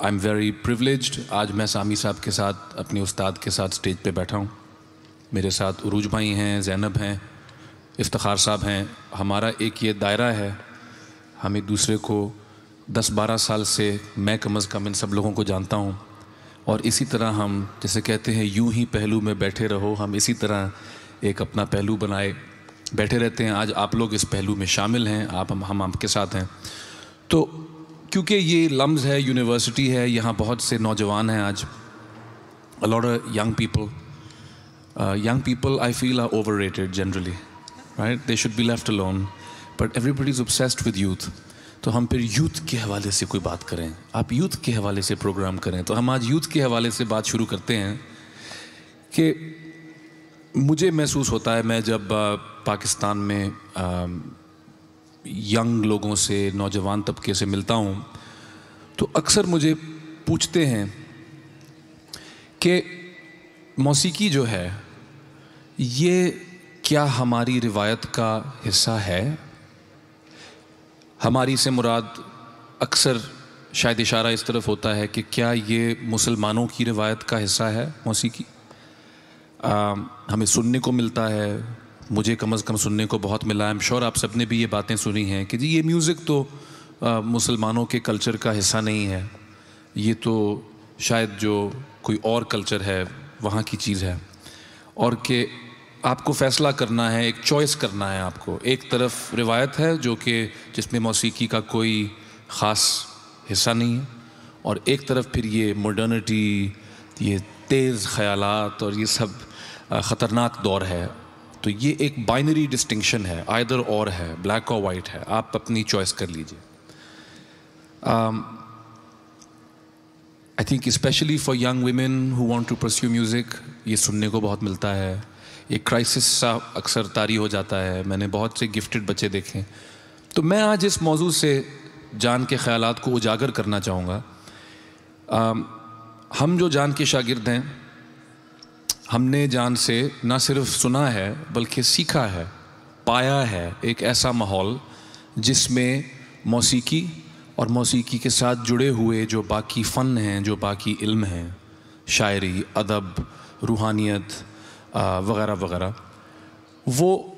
I am very privileged. आज मैं सामी साहब के साथ, अपने उस्ताद के साथ स्टेज पे बैठा हूँ। मेरे साथ उरूज भाई हैं, ज़ैनब हैं, इफ्तिखार साहब हैं। हमारा एक ये दायरा है, हम एक दूसरे को 10-12 साल से, मैं कम अज़ कम इन सब लोगों को जानता हूँ। और इसी तरह हम जैसे कहते हैं यूं ही पहलू में बैठे रहो, हम इसी तरह एक अपना पहलू बनाए बैठे रहते हैं। आज आप लोग इस पहलू में शामिल हैं, हम आपके साथ हैं। तो क्योंकि ये लम्ज़ है, यूनिवर्सिटी है, यहाँ बहुत से नौजवान हैं आज, a lot of young people I feel are overrated generally, right? They should be left alone, but everybody is obsessed with youth. तो हम फिर यूथ के हवाले से कोई बात करें, आप यूथ के हवाले से प्रोग्राम करें। तो हम आज यूथ के हवाले से बात शुरू करते हैं कि मुझे महसूस होता है, मैं जब पाकिस्तान में यंग लोगों से, नौजवान तबके से मिलता हूँ, तो अक्सर मुझे पूछते हैं कि मौसीकी जो है ये क्या हमारी रिवायत का हिस्सा है। हमारी से मुराद अक्सर शायद इशारा इस तरफ होता है कि क्या ये मुसलमानों की रिवायत का हिस्सा है मौसीकी। हमें सुनने को मिलता है, मुझे कम अज़ कम सुनने को बहुत मिला है। आई एम श्योर आप सब ने भी ये बातें सुनी हैं कि जी ये म्यूज़िक तो मुसलमानों के कल्चर का हिस्सा नहीं है, ये तो शायद जो कोई और कल्चर है वहाँ की चीज़ है। और कि आपको फ़ैसला करना है, एक चॉइस करना है आपको। एक तरफ रिवायत है जो कि जिसमें मौसीकी का कोई ख़ास हिस्सा नहीं है, और एक तरफ फिर ये मॉडर्निटी, ये तेज़ ख़यालात और ये सब ख़तरनाक दौर है। तो ये एक बाइनरी डिस्टिंक्शन है, आइदर और है, ब्लैक और वाइट है, आप अपनी चॉइस कर लीजिए। I think specially for young women who want to pursue music, ये सुनने को बहुत मिलता है। एक क्राइसिस सा अक्सर तारी हो जाता है। मैंने बहुत से गिफ्टेड बच्चे देखे। तो मैं आज इस मौजू से जान के ख़यालात को उजागर करना चाहूँगा। हम जो जान के शागिर्द हैं, हमने जान से ना सिर्फ सुना है बल्कि सीखा है, पाया है एक ऐसा माहौल जिसमें मौसीकी और मौसीकी के साथ जुड़े हुए जो बाकी फ़न हैं, जो बाकी इल्म हैं, शायरी, अदब, रूहानियत वग़ैरह वग़ैरह, वो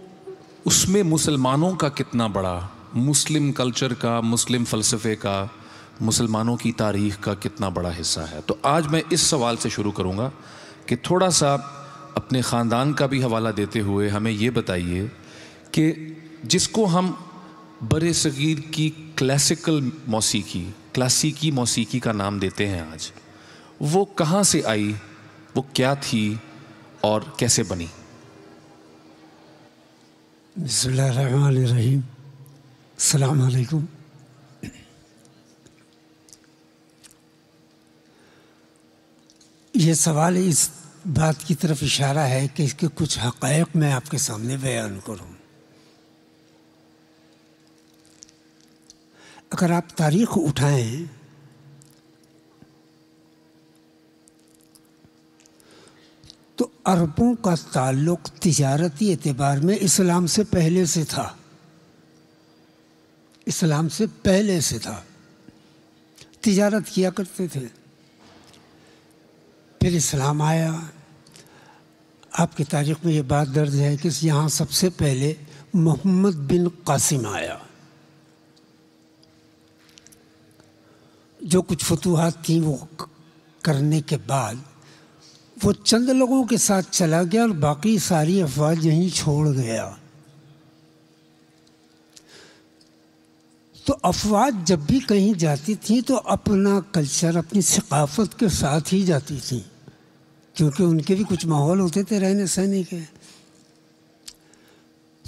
उसमें मुसलमानों का कितना बड़ा, मुस्लिम कल्चर का, मुस्लिम फ़लसफ़े का, मुसलमानों की तारीख़ का कितना बड़ा हिस्सा है। तो आज मैं इस सवाल से शुरू करूँगा कि थोड़ा सा अपने ख़ानदान का भी हवाला देते हुए हमें ये बताइए कि जिसको हम बरे सग़ीर की क्लासिकल मौसीकी, क्लासिकी मौसीकी का नाम देते हैं आज, वो कहाँ से आई, वो क्या थी और कैसे बनी? बिस्मिल्लाहिर्रहमानिर्रहीम, अस्सलाम वालेकुम। ये सवाल इस बात की तरफ इशारा है कि इसके कुछ हक़ाइक़ मैं आपके सामने बयान करूं। अगर आप तारीख़ उठाएं तो अरबों का ताल्लुक़ तिजारती एतबार में इस्लाम से पहले से था, इस्लाम से पहले से था। तिजारत किया करते थे। फिर इस्लाम आया। आपकी तारीख़ में ये बात दर्ज है कि यहाँ सबसे पहले मोहम्मद बिन कासिम आया। जो कुछ फतूहात थी वो करने के बाद वो चंद लोगों के साथ चला गया और बाकी सारी अफवाज यहीं छोड़ गया। तो अफवाज जब भी कहीं जाती थी तो अपना कल्चर, अपनी सकाफत के साथ ही जाती थी, क्योंकि उनके भी कुछ माहौल होते थे रहने सहने के।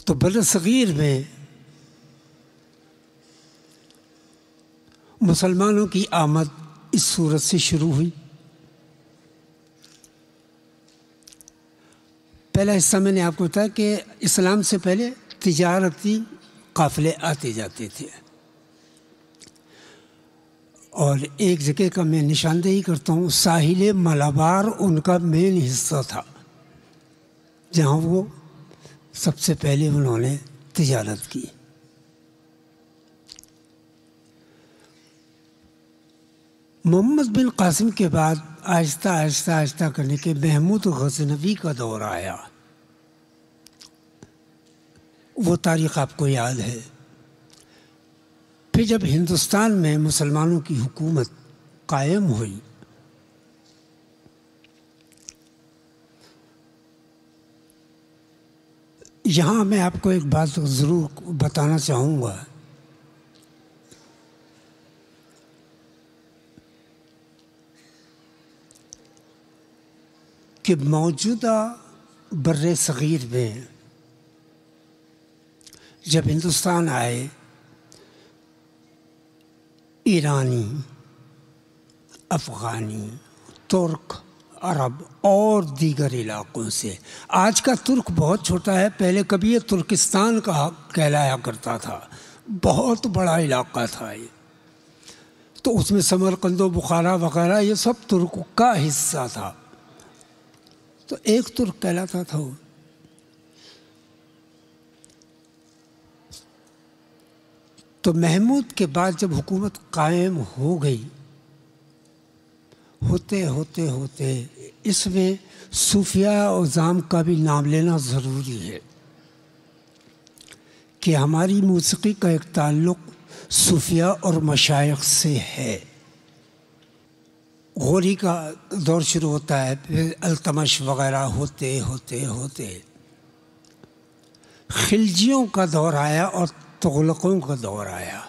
तो बरसगीर में मुसलमानों की आमद इस सूरत से शुरू हुई। पहला हिस्सा मैंने आपको बताया कि इस्लाम से पहले तिजारती काफ़िले आते जाते थे। और एक जगह का मैं निशानदेही करता हूँ, साहिल मलाबार उनका मेन हिस्सा था, जहाँ वो सबसे पहले उन्होंने तिजारत की। मोहम्मद बिन कासिम के बाद आहिस्ता आहिस्ता आहिस्ता करने के महमूद गज़नवी का दौर आया। वो तारीख़ आपको याद है। फिर जब हिंदुस्तान में मुसलमानों की हुकूमत कायम हुई, यहाँ मैं आपको एक बात ज़रूर बताना चाहूँगा कि मौजूदा बर्रे सग़ीर में जब हिंदुस्तान आए, ईरानी, अफ़गानी, तुर्क, अरब और दीगर इलाक़ों से। आज का तुर्क बहुत छोटा है, पहले कभी ये तुर्किस्तान का कहलाया करता था, बहुत बड़ा इलाक़ा था ये। तो उसमें समरकंद, बुखारा वगैरह ये सब तुर्क का हिस्सा था। तो एक तुर्क कहलाता था वो। तो महमूद के बाद जब हुकूमत कायम हो गई, होते होते होते इसमें सूफिया और जाम का भी नाम लेना ज़रूरी है कि हमारी मौसीक़ी का एक ताल्लुक़ सूफिया और मशाइख से है। गौरी का दौर शुरू होता है, फिर अल्तमश वग़ैरह होते होते होते खिलजियों का दौर आया और तुगलकों का दौर आया।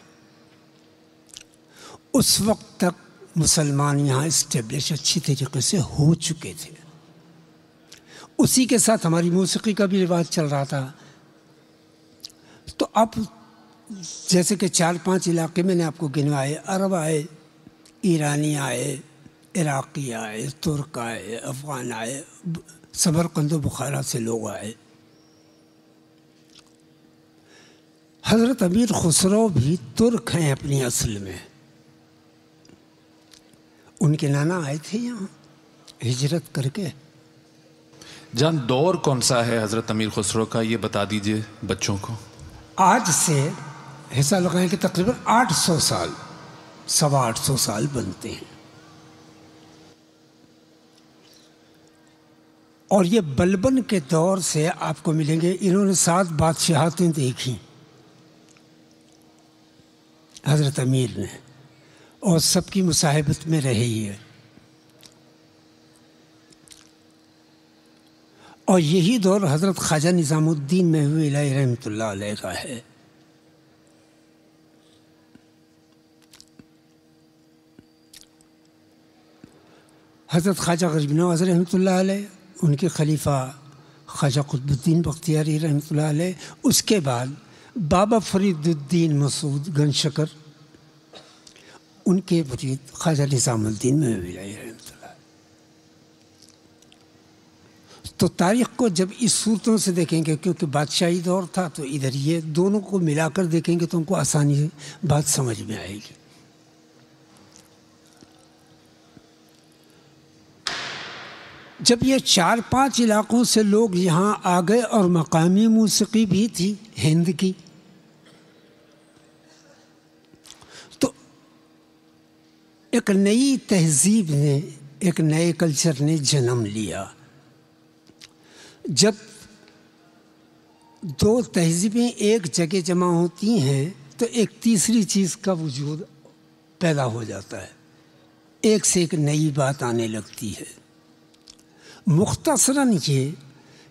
उस वक्त तक मुसलमान यहाँ इस्टेब्लिश अच्छी तरीके से हो चुके थे। उसी के साथ हमारी मौसीक़ी का भी रिवाज चल रहा था। तो अब जैसे कि 4-5 इलाके मैंने आपको गिनवाए, अरब आए, ईरानी आए, इराक़ी आए, तुर्क आए, अफ़गान आए, समरकंद बुखारा से लोग आए। हज़रत अमीर खुसरो भी तुर्क हैं अपनी असल में। उनके नाना आए थे यहाँ हिजरत करके। जान, दौर कौन सा है हज़रत अमीर खुसरो का, ये बता दीजिए बच्चों को। आज से हिसाब लगाएं कि तकरीबन 800 साल, 850 साल बनते हैं। और ये बलबन के दौर से आपको मिलेंगे। इन्होंने 7 बादशाहतें देखी हज़रत अमीर ने, और सबकी मुसाहिबत में रही है। और यही दौर हज़रत ख्वाजा निज़ामुद्दीन महबूब इलाही रहमतुल्लाह अलैह का है। हज़रत ख्वाजा गरीब नवाज़ रहमतुल्लाह अलैह, उनके खलीफा ख्वाजा कुतुबुद्दीन बख्तियारी रहमतुल्लाह अलैह, उसके बाद बाबा फरीदुद्दीन मसूद गंजशकर, उनके मुरीद ख्वाजा निज़ामुद्दीन महबूब इलाही रहमतुल्लाह। तो तारीख़ को जब इस सूरतों से देखेंगे, क्योंकि बादशाही दौर था, तो इधर ये दोनों को मिलाकर देखेंगे तो उनको आसानी से बात समझ में आएगी। जब ये 4-5 इलाक़ों से लोग यहाँ आ गए और मकामी मौसीक़ी भी थी हिंद की, तो एक नई तहज़ीब ने, एक नए कल्चर ने जन्म लिया। जब 2 तहज़ीबें एक जगह जमा होती हैं तो एक तीसरी चीज़ का वजूद पैदा हो जाता है, एक से एक नई बात आने लगती है। मुख्तसरन ये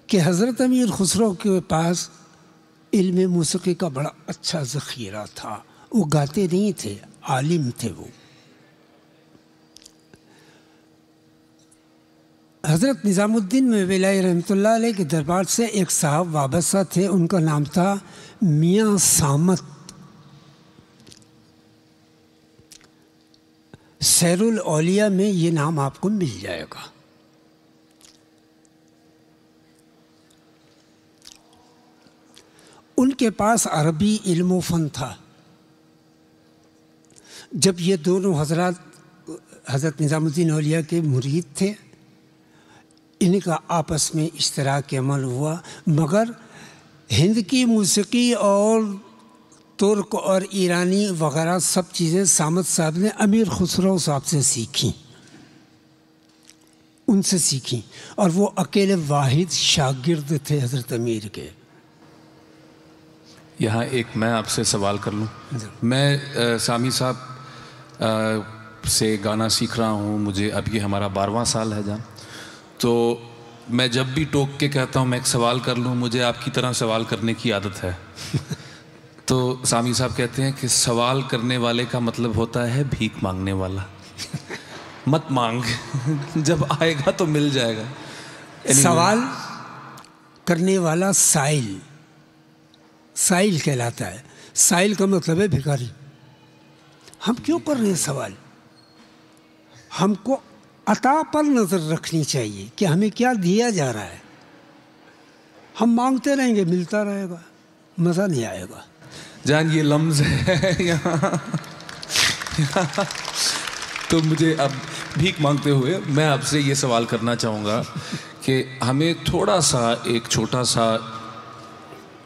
कि हज़रत अमीर खुसरो के पास इल्म मौसीक़ी का बड़ा अच्छा ज़ख़ीरा था। वो गाते नहीं थे, आलिम थे वो। हज़रत निज़ामुद्दीन महबूब इलाही रहमतुल्लाह अलैह के दरबार से एक साहब वाबस्ता थे, उनका नाम था मियाँ सामत। सैरुल औलिया में ये नाम आपको मिल जाएगा। उनके पास अरबी इल्म फ़न था। जब ये दोनों हज़रात हज़रत निज़ामुद्दीन औलिया के मुरीद थे, इनका आपस में इश्तराक अमल हुआ, मगर हिंद की मौसीक़ी और तुर्क और ईरानी वगैरह सब चीज़ें सामत साहब ने अमीर खुसरो साहब से सीखी, उनसे सीखी, और वो अकेले वाहिद शागिर्द थे हज़रत अमीर के। यहाँ एक मैं आपसे सवाल कर लूँ। मैं सामी साहब से गाना सीख रहा हूँ, मुझे अब ये हमारा 12वां साल है जान। तो मैं जब भी टोक के कहता हूँ मैं एक सवाल कर लूँ, मुझे आपकी तरह सवाल करने की आदत है। तो सामी साहब कहते हैं कि सवाल करने वाले का मतलब होता है भीख मांगने वाला। मत मांग, जब आएगा तो मिल जाएगा। सवाल करने वाला साइल, साइल कहलाता है। साइल का मतलब है भिखारी। हम क्यों कर रहे हैं सवाल? हमको अता पर नज़र रखनी चाहिए कि हमें क्या दिया जा रहा है। हम मांगते रहेंगे, मिलता रहेगा, मज़ा नहीं आएगा। जान ये लम्ज़ है यहाँ तो मुझे अब भीख मांगते हुए मैं आपसे ये सवाल करना चाहूँगा कि हमें थोड़ा सा एक छोटा सा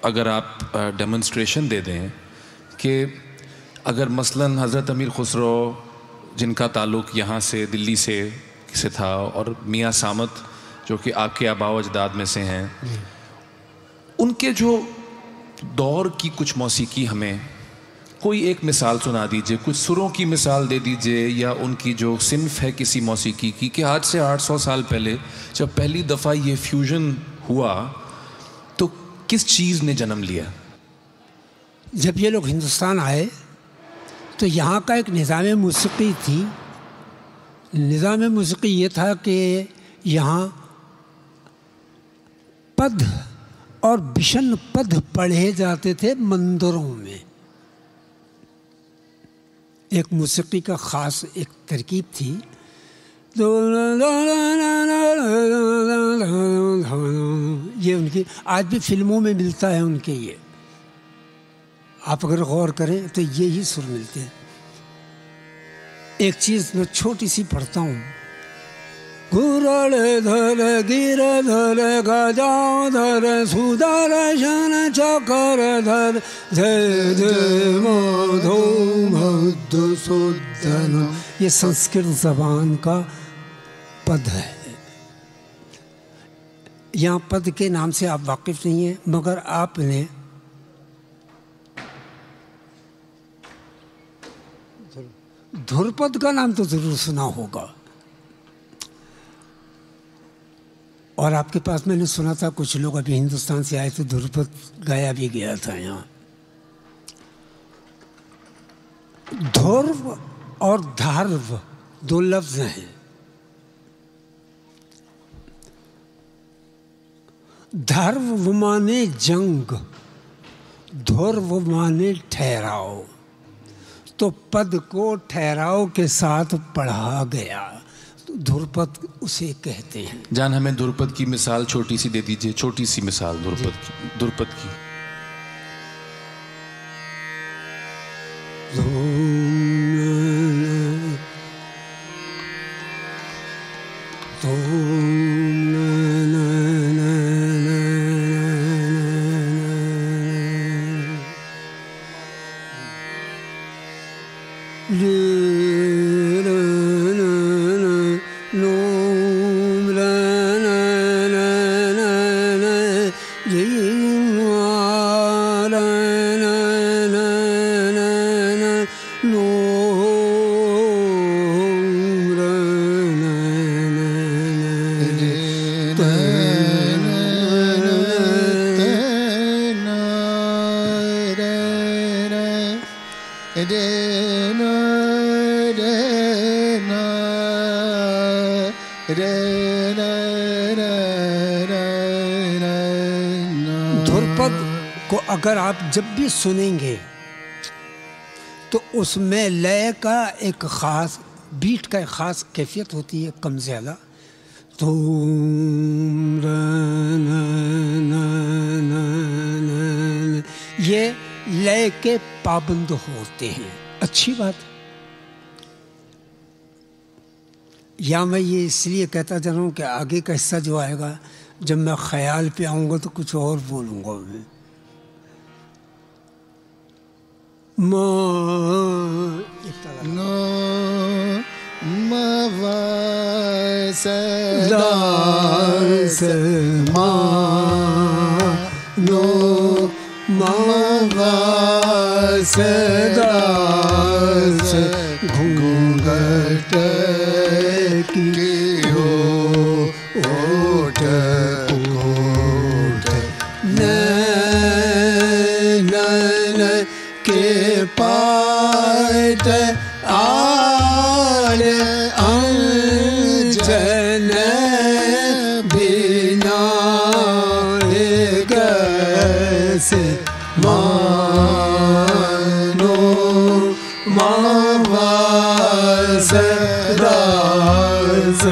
अगर आप डेमोन्स्ट्रेशन दे दें कि अगर मसलन हज़रत अमीर खुसरो जिनका ताल्लुक़ यहाँ से दिल्ली से था, और मियाँ सामत जो कि आपके आबाओ अजदाद में से हैं, उनके जो दौर की कुछ मौसीकी हमें कोई एक मिसाल सुना दीजिए, कुछ सुरों की मिसाल दे दीजिए, या उनकी जो सिन्फ है किसी मौसीकी की कि आज से 800 साल पहले जब पहली दफ़ा ये फ्यूजन हुआ तो किस चीज़ ने जन्म लिया। जब ये लोग हिंदुस्तान आए तो यहाँ का एक निज़ाम मौसीकी थी। निज़ाम मौसीकी ये था कि यहाँ पद और विषण पद पढ़े जाते थे मंदिरों में। एक मौसीकी का ख़ास एक तरकीब थी। ये उनकी आज भी फिल्मों में मिलता है उनके। ये आप अगर गौर करें तो यही सुर मिलते हैं। एक चीज़ मैं छोटी सी पढ़ता हूँ। गुरड़ धर गिर धर गजा धर सुदर्शन चकर धर जय जय माधो मधुसूदन। ये संस्कृत जबान का पद है। यहाँ पद के नाम से आप वाकिफ़ नहीं हैं, मगर आपने ध्रुपद का नाम तो ज़रूर सुना होगा। और आपके पास मैंने सुना था कुछ लोग अभी हिंदुस्तान से आए तो ध्रुपद गाया भी गया था यहाँ। ध्रुव और धार्व दो लफ्ज़ हैं। धार्व माने जंग, ध्रुव माने ठहराव। तो पद को ठहराव के साथ पढ़ा गया तो ध्रुपद उसे कहते हैं। जान हमें ध्रुपद की मिसाल छोटी सी दे दीजिए, छोटी सी मिसाल ध्रुपद की। ध्रुपद को अगर आप जब भी सुनेंगे तो उसमें लय का एक ख़ास बीट का एक ख़ास कैफियत होती है, कम ज़्यादा। तो ये लय के पाबंद होते हैं, अच्छी बात। या मैं ये इसलिए कहता जा रहा हूँ कि आगे का हिस्सा जो आएगा, जब मैं ख्याल पे आऊँगा तो कुछ और बोलूँगा मैं। नो मवस दास नो मवस दास घूंघट की हो ओठ कोट नैनन के पाट आड़ अंजन बिना कैसे मानो मावस दास